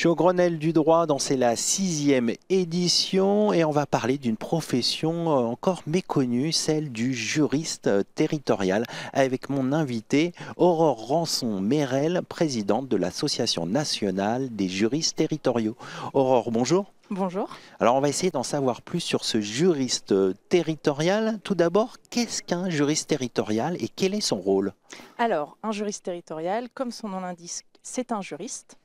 Je suis au Grenelle du droit, c'est la 6e édition et on va parler d'une profession encore méconnue, celle du juriste territorial, avec mon invité Aurore Rançon-Mérel, présidente de l'Association nationale des juristes territoriaux. Aurore, bonjour. Bonjour. Alors on va essayer d'en savoir plus sur ce juriste territorial. Tout d'abord, qu'est-ce qu'un juriste territorial et quel est son rôle? Alors, un juriste territorial, comme son nom l'indique, c'est un juriste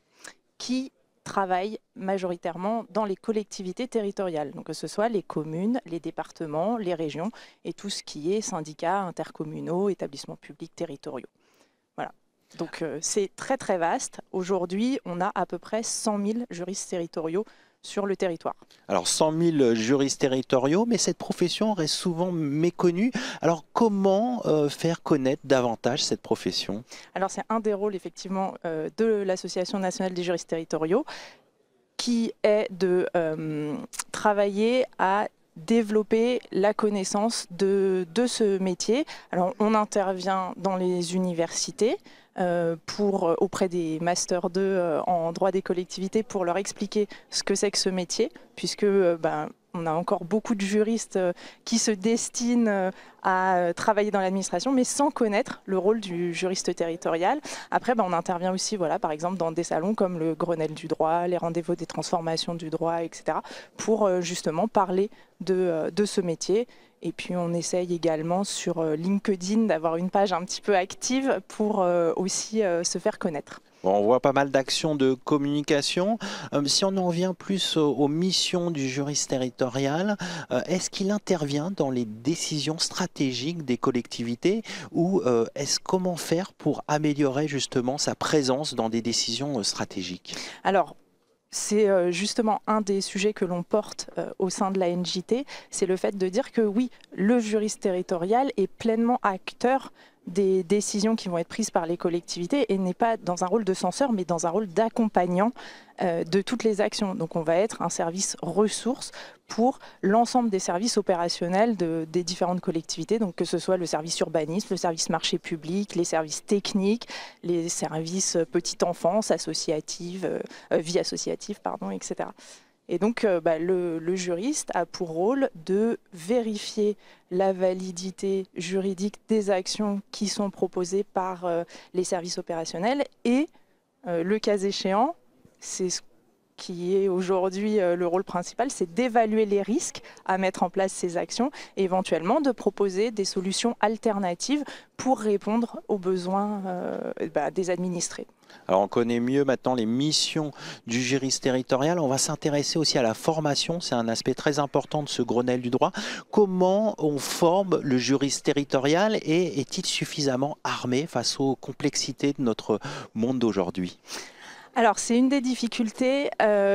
qui travaille majoritairement dans les collectivités territoriales, donc que ce soit les communes, les départements, les régions et tout ce qui est syndicats intercommunaux, établissements publics territoriaux. Voilà. Donc c'est très très vaste. Aujourd'hui, on a à peu près 100 000 juristes territoriaux sur le territoire. Alors 100 000 juristes territoriaux, mais cette profession reste souvent méconnue. Alors comment faire connaître davantage cette profession? Alors c'est un des rôles effectivement de l'Association nationale des juristes territoriaux qui est de travailler à développer la connaissance de ce métier. Alors on intervient dans les universités auprès des Master 2 en droit des collectivités pour leur expliquer ce que c'est que ce métier, puisque on a encore beaucoup de juristes qui se destinent à travailler dans l'administration, mais sans connaître le rôle du juriste territorial. Après, on intervient aussi, par exemple, dans des salons comme le Grenelle du droit, les rendez-vous des transformations du droit, etc., pour justement parler de ce métier. Et puis, on essaye également sur LinkedIn d'avoir une page un petit peu active pour aussi se faire connaître. Bon, on voit pas mal d'actions de communication. Si on en vient plus aux missions du juriste territorial, est-ce qu'il intervient dans les décisions stratégiques des collectivités ou comment faire pour améliorer justement sa présence dans des décisions stratégiques? Alors, c'est justement un des sujets que l'on porte au sein de la NJT, c'est le fait de dire que oui, le juriste territorial est pleinement acteur des décisions qui vont être prises par les collectivités et n'est pas dans un rôle de censeur, mais dans un rôle d'accompagnant de toutes les actions. Donc on va être un service ressource pour l'ensemble des services opérationnels des différentes collectivités, donc que ce soit le service urbanisme, le service marché public, les services techniques, les services petite enfance, vie associative, etc. Et donc, le juriste a pour rôle de vérifier la validité juridique des actions qui sont proposées par les services opérationnels et, le cas échéant, c'est ce qui est aujourd'hui le rôle principal, c'est d'évaluer les risques à mettre en place ces actions et éventuellement de proposer des solutions alternatives pour répondre aux besoins des administrés. Alors on connaît mieux maintenant les missions du juriste territorial. On va s'intéresser aussi à la formation. C'est un aspect très important de ce Grenelle du droit. Comment on forme le juriste territorial et est-il suffisamment armé face aux complexités de notre monde d'aujourd'hui? Alors, c'est une des difficultés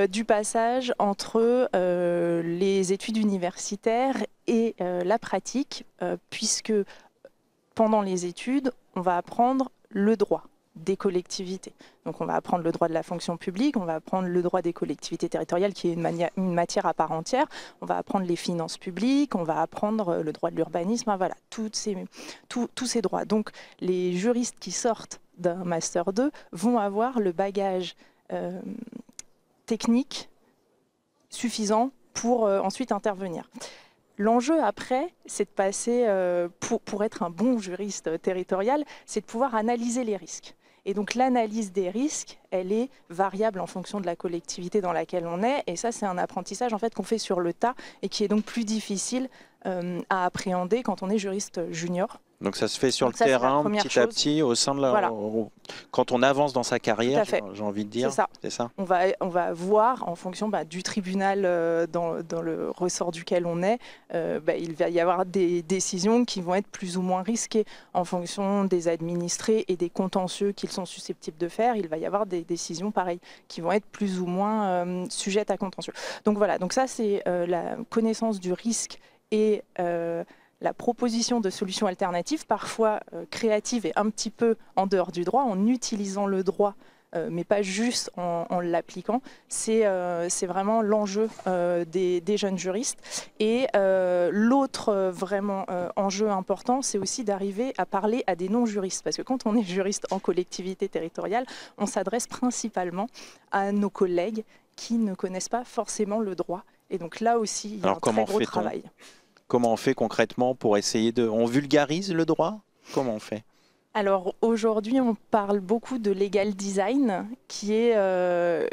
du passage entre les études universitaires et la pratique, puisque pendant les études, on va apprendre le droit des collectivités. Donc on va apprendre le droit de la fonction publique, on va apprendre le droit des collectivités territoriales qui est une matière à part entière, on va apprendre les finances publiques, on va apprendre le droit de l'urbanisme, voilà, tous ces droits. Donc les juristes qui sortent d'un Master 2 vont avoir le bagage technique suffisant pour ensuite intervenir. L'enjeu après, c'est de passer, pour être un bon juriste territorial, c'est de pouvoir analyser les risques. Et donc l'analyse des risques, elle est variable en fonction de la collectivité dans laquelle on est. Et ça, c'est un apprentissage en fait qu'on fait sur le tas et qui est donc plus difficile à appréhender quand on est juriste junior. Donc ça se fait sur le terrain, petit à petit, au sein de la... Quand on avance dans sa carrière, j'ai envie de dire. C'est ça. On va voir en fonction du tribunal dans le ressort duquel on est, il va y avoir des décisions qui vont être plus ou moins risquées en fonction des administrés et des contentieux qu'ils sont susceptibles de faire. Il va y avoir des décisions pareilles qui vont être plus ou moins sujettes à contentieux. Donc voilà, donc ça c'est la connaissance du risque et la proposition de solutions alternatives, parfois créatives et un petit peu en dehors du droit, en utilisant le droit mais pas juste en l'appliquant. C'est vraiment l'enjeu des jeunes juristes. Et l'autre vraiment enjeu important, c'est aussi d'arriver à parler à des non-juristes. Parce que quand on est juriste en collectivité territoriale, on s'adresse principalement à nos collègues qui ne connaissent pas forcément le droit. Et donc là aussi, il y a un très gros travail. Comment on fait concrètement pour essayer de... On vulgarise le droit? Comment on fait? Alors aujourd'hui, on parle beaucoup de legal design, qui est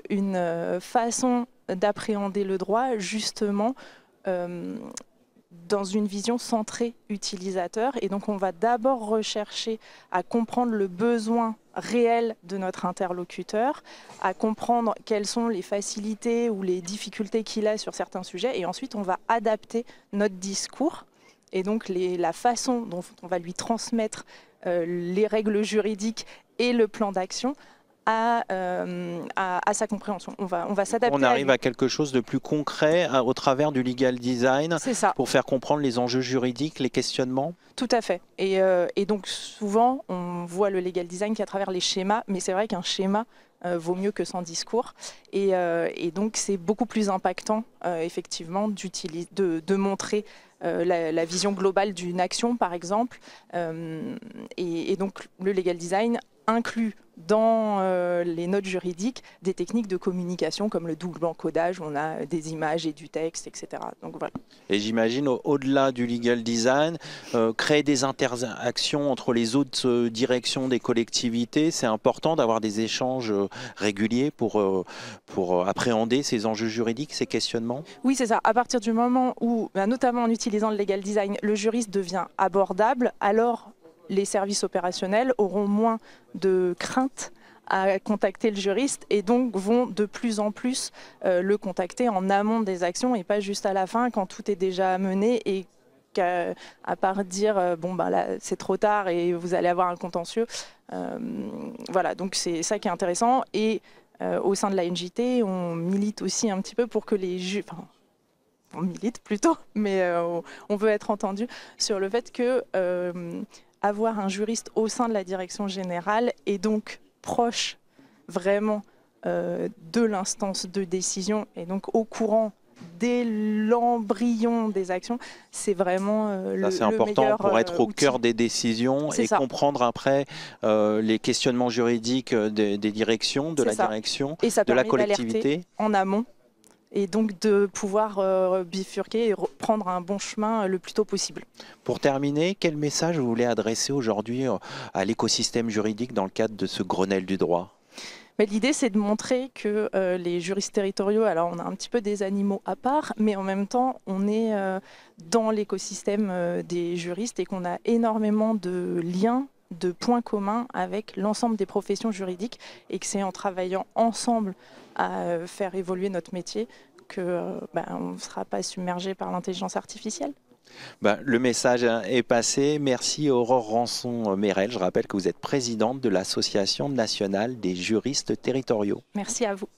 une façon d'appréhender le droit justement dans une vision centrée utilisateur. Et donc on va d'abord rechercher à comprendre le besoin réel de notre interlocuteur, à comprendre quelles sont les facilités ou les difficultés qu'il a sur certains sujets. Et ensuite, on va adapter notre discours et donc la façon dont on va lui transmettre les règles juridiques et le plan d'action à sa compréhension. On va s'adapter. On arrive à quelque chose de plus concret au travers du legal design pour faire comprendre les enjeux juridiques, les questionnements. Tout à fait. Et donc souvent, on voit le legal design qu'à travers les schémas, mais c'est vrai qu'un schéma vaut mieux que sans discours. Et donc c'est beaucoup plus impactant, effectivement, de montrer la vision globale d'une action, par exemple. Et donc le legal design inclut dans les notes juridiques des techniques de communication comme le double encodage où on a des images et du texte, etc. Donc, voilà. Et j'imagine au-delà du legal design, créer des interactions entre les autres directions des collectivités, c'est important d'avoir des échanges réguliers pour appréhender ces enjeux juridiques, ces questionnements? Oui, c'est ça. À partir du moment où, notamment en utilisant le legal design, le juriste devient abordable, alors les services opérationnels auront moins de crainte à contacter le juriste et donc vont de plus en plus le contacter en amont des actions et pas juste à la fin quand tout est déjà mené et qu'à part dire bon ben là c'est trop tard et vous allez avoir un contentieux. Voilà, donc c'est ça qui est intéressant et au sein de la NJT on milite aussi un petit peu pour que les on milite plutôt, mais on veut être entendu sur le fait que avoir un juriste au sein de la direction générale et donc proche vraiment de l'instance de décision et donc au courant dès l'embryon des actions, c'est vraiment le meilleur. C'est important pour être au cœur des décisions et comprendre après les questionnements juridiques des directions, de la direction, de la collectivité. En amont. Et donc de pouvoir bifurquer et prendre un bon chemin le plus tôt possible. Pour terminer, quel message vous voulez adresser aujourd'hui à l'écosystème juridique dans le cadre de ce Grenelle du droit? L'idée, c'est de montrer que les juristes territoriaux, alors on a un petit peu des animaux à part, mais en même temps, on est dans l'écosystème des juristes et qu'on a énormément de liens, de points communs avec l'ensemble des professions juridiques et que c'est en travaillant ensemble à faire évoluer notre métier qu'on ne sera pas submergé par l'intelligence artificielle. Le message est passé. Merci Aurore Rançon-Mérel. Je rappelle que vous êtes présidente de l'Association nationale des juristes territoriaux. Merci à vous.